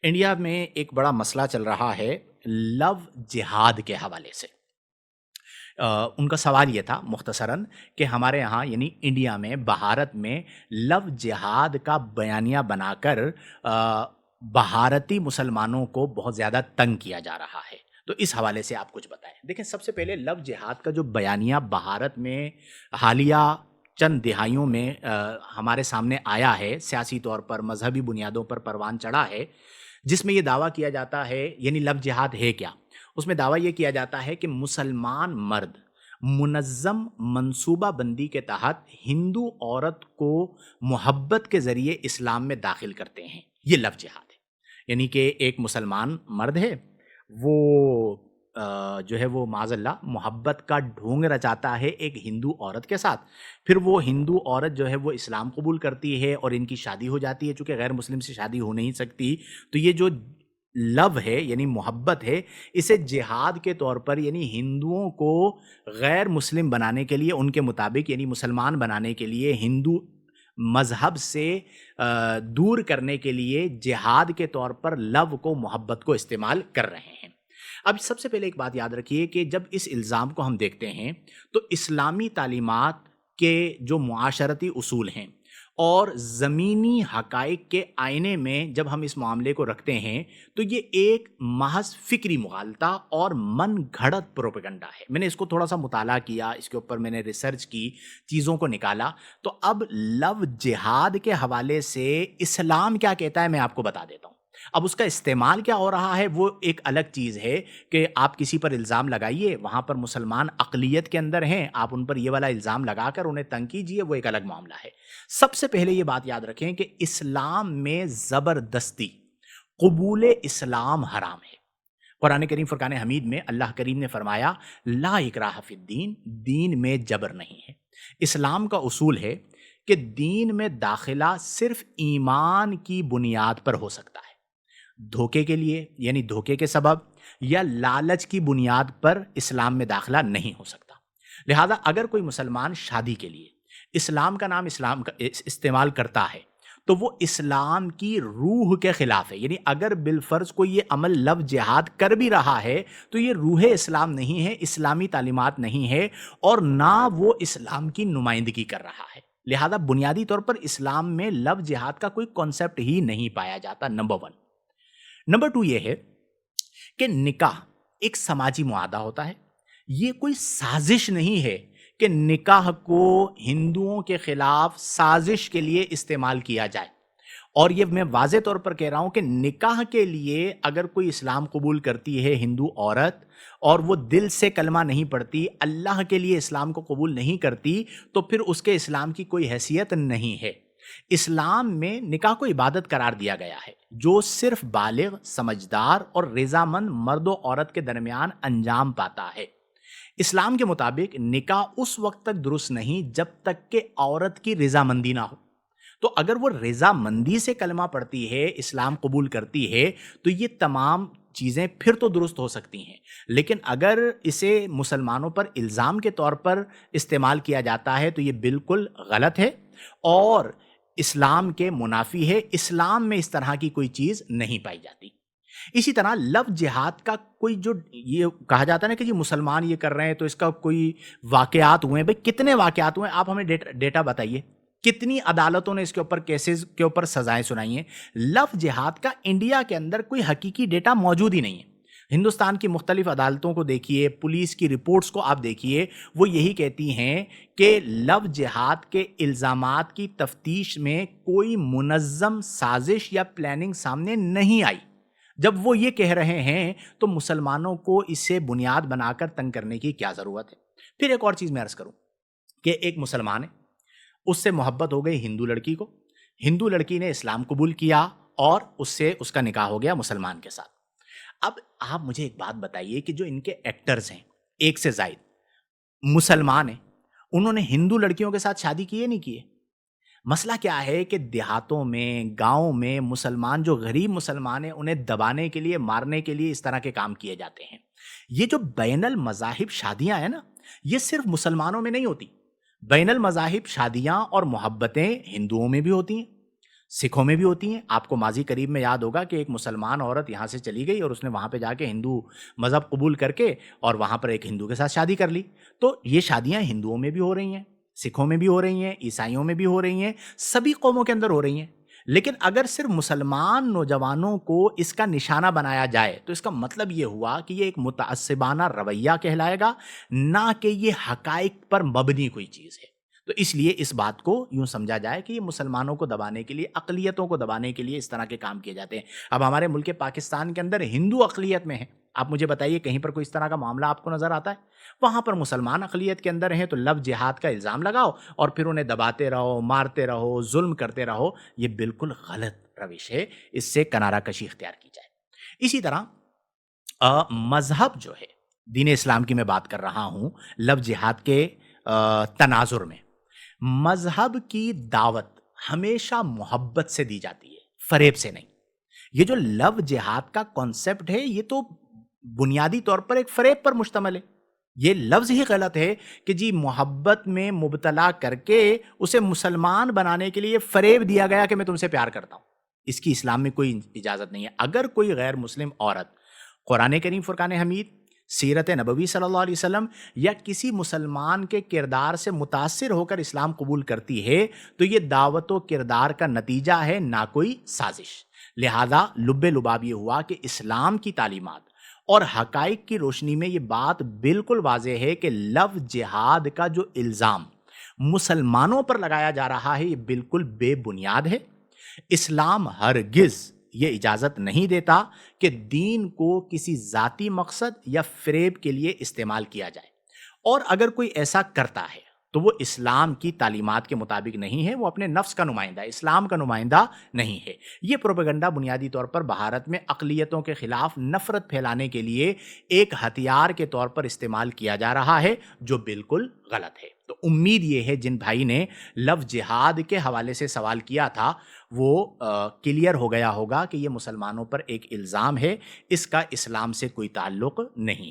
India میں ایک بڑا مسئلہ چل رہا ہے لو جہاد کے حوالے سے۔ ان کا سوال یہ تھا مختصراً کہ ہمارے یہاں یعنی انڈیا میں بھارت میں لو جہاد کا بیانیہ بنا کر بھارتی مسلمانوں کو بہت زیادہ تنگ کیا جا رہا ہے۔ تو اس حوالے سے آپ کچھ بتائیں۔ دیکھیں، سب سے پہلے لو جہاد کا جو بیانیہ بھارت میں حالیہ چند دہائیوں میں ہمارے سامنے آیا ہے، سیاسی طور پر مذہبی بنیادوں پر پروان چڑھا ہے، جس میں یہ دعویٰ کیا جاتا ہے، یعنی لو جہاد ہے کیا؟ اس میں دعویٰ یہ کیا جاتا ہے کہ مسلمان مرد منظم منصوبہ بندی کے تحت ہندو عورت کو محبت کے ذریعے اسلام میں داخل کرتے ہیں۔ یہ لو جہاد ہے، یعنی کہ ایک مسلمان مرد ہے، وہ جو ہے وہ معاذ اللہ محبت کا ڈھونگ رچاتا ہے ایک ہندو عورت کے ساتھ، پھر وہ ہندو عورت جو ہے وہ اسلام قبول کرتی ہے اور ان کی شادی ہو جاتی ہے۔ چونکہ غیر مسلم سے شادی ہو نہیں سکتی، تو یہ جو لو ہے یعنی محبت ہے، اسے جہاد کے طور پر یعنی ہندوؤں کو غیر مسلم بنانے کے لیے، ان کے مطابق یعنی مسلمان بنانے کے لیے، ہندو مذہب سے دور کرنے کے لیے جہاد کے طور پر لو کو، محبت کو استعمال کر رہے ہیں۔ اب سب سے پہلے ایک بات یاد رکھیے کہ جب اس الزام کو ہم دیکھتے ہیں تو اسلامی تعلیمات کے جو معاشرتی اصول ہیں اور زمینی حقائق کے آئینے میں جب ہم اس معاملے کو رکھتے ہیں تو یہ ایک محض فکری مغالطہ اور من گھڑت پروپیگنڈا ہے۔ میں نے اس کو تھوڑا سا مطالعہ کیا، اس کے اوپر میں نے ریسرچ کی، چیزوں کو نکالا، تو اب لو جہاد کے حوالے سے اسلام کیا کہتا ہے میں آپ کو بتا دیتا ہوں۔ اب اس کا استعمال کیا ہو رہا ہے وہ ایک الگ چیز ہے کہ آپ کسی پر الزام لگائیے، وہاں پر مسلمان اقلیت کے اندر ہیں، آپ ان پر یہ والا الزام لگا کر انہیں تنگ کیجیے، وہ ایک الگ معاملہ ہے۔ سب سے پہلے یہ بات یاد رکھیں کہ اسلام میں زبردستی قبول اسلام حرام ہے۔ قرآن کریم فرقان حمید میں اللہ کریم نے فرمایا لا اکراہ فی الدین، دین میں جبر نہیں ہے۔ اسلام کا اصول ہے کہ دین میں داخلہ صرف ایمان کی بنیاد پر ہو سکتا ہے، دھوکے کے لیے یعنی دھوکے کے سبب یا لالچ کی بنیاد پر اسلام میں داخلہ نہیں ہو سکتا۔ لہذا اگر کوئی مسلمان شادی کے لیے اسلام کا نام اسلام کا استعمال کرتا ہے تو وہ اسلام کی روح کے خلاف ہے۔ یعنی اگر بالفرض کوئی یہ عمل لو جہاد کر بھی رہا ہے تو یہ روح اسلام نہیں ہے، اسلامی تعلیمات نہیں ہے، اور نہ وہ اسلام کی نمائندگی کر رہا ہے۔ لہذا بنیادی طور پر اسلام میں لو جہاد کا کوئی کانسیپٹ ہی نہیں پایا جاتا، نمبر 1۔ نمبر 2 یہ ہے کہ نکاح ایک سماجی معاہدہ ہوتا ہے، یہ کوئی سازش نہیں ہے کہ نکاح کو ہندوؤں کے خلاف سازش کے لیے استعمال کیا جائے۔ اور یہ میں واضح طور پر کہہ رہا ہوں کہ نکاح کے لیے اگر کوئی اسلام قبول کرتی ہے ہندو عورت اور وہ دل سے کلمہ نہیں پڑھتی، اللہ کے لیے اسلام کو قبول نہیں کرتی، تو پھر اس کے اسلام کی کوئی حیثیت نہیں ہے۔ اسلام میں نکاح کو عبادت قرار دیا گیا ہے جو صرف بالغ، سمجھدار اور رضامند مرد و عورت کے درمیان انجام پاتا ہے۔ اسلام کے مطابق نکاح اس وقت تک درست نہیں جب تک کہ عورت کی رضامندی نہ ہو۔ تو اگر وہ رضامندی سے کلمہ پڑھتی ہے، اسلام قبول کرتی ہے، تو یہ تمام چیزیں پھر تو درست ہو سکتی ہیں۔ لیکن اگر اسے مسلمانوں پر الزام کے طور پر استعمال کیا جاتا ہے تو یہ بالکل غلط ہے اور اسلام کے منافی ہے۔ اسلام میں اس طرح کی کوئی چیز نہیں پائی جاتی۔ اسی طرح لو جہاد کا کوئی جو یہ کہا جاتا ہے نا کہ جی مسلمان یہ کر رہے ہیں تو اس کا کوئی واقعات ہوئے ہیں، بھئی کتنے واقعات ہوئے ہیں؟ آپ ہمیں ڈیٹا بتائیے، کتنی عدالتوں نے اس کے اوپر کیسز کے اوپر سزائیں سنائی ہیں؟ لو جہاد کا انڈیا کے اندر کوئی حقیقی ڈیٹا موجود ہی نہیں ہے۔ ہندوستان کی مختلف عدالتوں کو دیکھیے، پولیس کی رپورٹس کو آپ دیکھیے، وہ یہی کہتی ہیں کہ لو جہاد کے الزامات کی تفتیش میں کوئی منظم سازش یا پلاننگ سامنے نہیں آئی۔ جب وہ یہ کہہ رہے ہیں تو مسلمانوں کو اسے بنیاد بنا کر تنگ کرنے کی کیا ضرورت ہے؟ پھر ایک اور چیز میں عرض کروں کہ ایک مسلمان ہے، اس سے محبت ہو گئی ہندو لڑکی کو، ہندو لڑکی نے اسلام قبول کیا اور اس سے اس کا نکاح ہو گیا مسلمان کے ساتھ۔ اب آپ مجھے ایک بات بتائیے کہ جو ان کے ایکٹرز ہیں، ایک سے زائد مسلمان ہیں، انہوں نے ہندو لڑکیوں کے ساتھ شادی کی ہے نہیں کی ہے؟ مسئلہ کیا ہے کہ دیہاتوں میں، گاؤں میں مسلمان جو غریب مسلمان ہیں انہیں دبانے کے لیے، مارنے کے لیے اس طرح کے کام کیے جاتے ہیں۔ یہ جو بین المذاہب شادیاں ہیں نا، یہ صرف مسلمانوں میں نہیں ہوتی، بین المذاہب شادیاں اور محبتیں ہندوؤں میں بھی ہوتی ہیں، سکھوں میں بھی ہوتی ہیں. آپ کو ماضی قریب میں یاد ہوگا کہ ایک مسلمان عورت یہاں سے چلی گئی اور اس نے وہاں پہ جا کے ہندو مذہب قبول کر کے اور وہاں پر ایک ہندو کے ساتھ شادی کر لی. تو یہ شادیاں ہندوؤں میں بھی ہو رہی ہیں, سکھوں میں بھی ہو رہی ہیں, عیسائیوں میں بھی ہو رہی ہیں, سبھی قوموں کے اندر ہو رہی ہیں. لیکن اگر صرف مسلمان نوجوانوں کو اس کا نشانہ بنایا جائے تو اس کا مطلب یہ ہوا کہ یہ ایک متعصبانہ رویہ کہلائے گا, نہ کہ یہ حقائق پر مبنی کوئی چیز ہے. تو اس لیے اس بات کو یوں سمجھا جائے کہ یہ مسلمانوں کو دبانے کے لیے, اقلیتوں کو دبانے کے لیے اس طرح کے کام کیے جاتے ہیں. اب ہمارے ملک پاکستان کے اندر ہندو اقلیت میں ہیں, آپ مجھے بتائیے کہیں پر کوئی اس طرح کا معاملہ آپ کو نظر آتا ہے؟ وہاں پر مسلمان اقلیت کے اندر ہیں تو لفظ جہاد کا الزام لگاؤ اور پھر انہیں دباتے رہو, مارتے رہو, ظلم کرتے رہو. یہ بالکل غلط روش ہے, اس سے کنارہ کشی اختیار کی جائے. اسی طرح مذہب جو ہے, دین اسلام کی میں بات کر رہا ہوں, لفظ جہاد کے تناظر میں مذہب کی دعوت ہمیشہ محبت سے دی جاتی ہے, فریب سے نہیں. یہ جو لو جہاد کا کانسیپٹ ہے یہ تو بنیادی طور پر ایک فریب پر مشتمل ہے. یہ لفظ ہی غلط ہے کہ جی محبت میں مبتلا کر کے اسے مسلمان بنانے کے لیے فریب دیا گیا کہ میں تم سے پیار کرتا ہوں. اس کی اسلام میں کوئی اجازت نہیں ہے. اگر کوئی غیر مسلم عورت قرآن کریم فرقان حمید, سیرت نبوی صلی اللہ علیہ وسلم یا کسی مسلمان کے کردار سے متاثر ہو کر اسلام قبول کرتی ہے تو یہ دعوت و کردار کا نتیجہ ہے, نہ کوئی سازش. لہذا لب لباب یہ ہوا کہ اسلام کی تعلیمات اور حقائق کی روشنی میں یہ بات بالکل واضح ہے کہ لفظ جہاد کا جو الزام مسلمانوں پر لگایا جا رہا ہے یہ بالکل بے بنیاد ہے. اسلام ہرگز یہ اجازت نہیں دیتا کہ دین کو کسی ذاتی مقصد یا فریب کے لیے استعمال کیا جائے, اور اگر کوئی ایسا کرتا ہے تو وہ اسلام کی تعلیمات کے مطابق نہیں ہے, وہ اپنے نفس کا نمائندہ, اسلام کا نمائندہ نہیں ہے. یہ پروپیگنڈا بنیادی طور پر بھارت میں اقلیتوں کے خلاف نفرت پھیلانے کے لیے ایک ہتھیار کے طور پر استعمال کیا جا رہا ہے, جو بالکل غلط ہے. تو امید یہ ہے جن بھائی نے لفظ جہاد کے حوالے سے سوال کیا تھا وہ کلیئر ہو گیا ہوگا کہ یہ مسلمانوں پر ایک الزام ہے, اس کا اسلام سے کوئی تعلق نہیں ہے.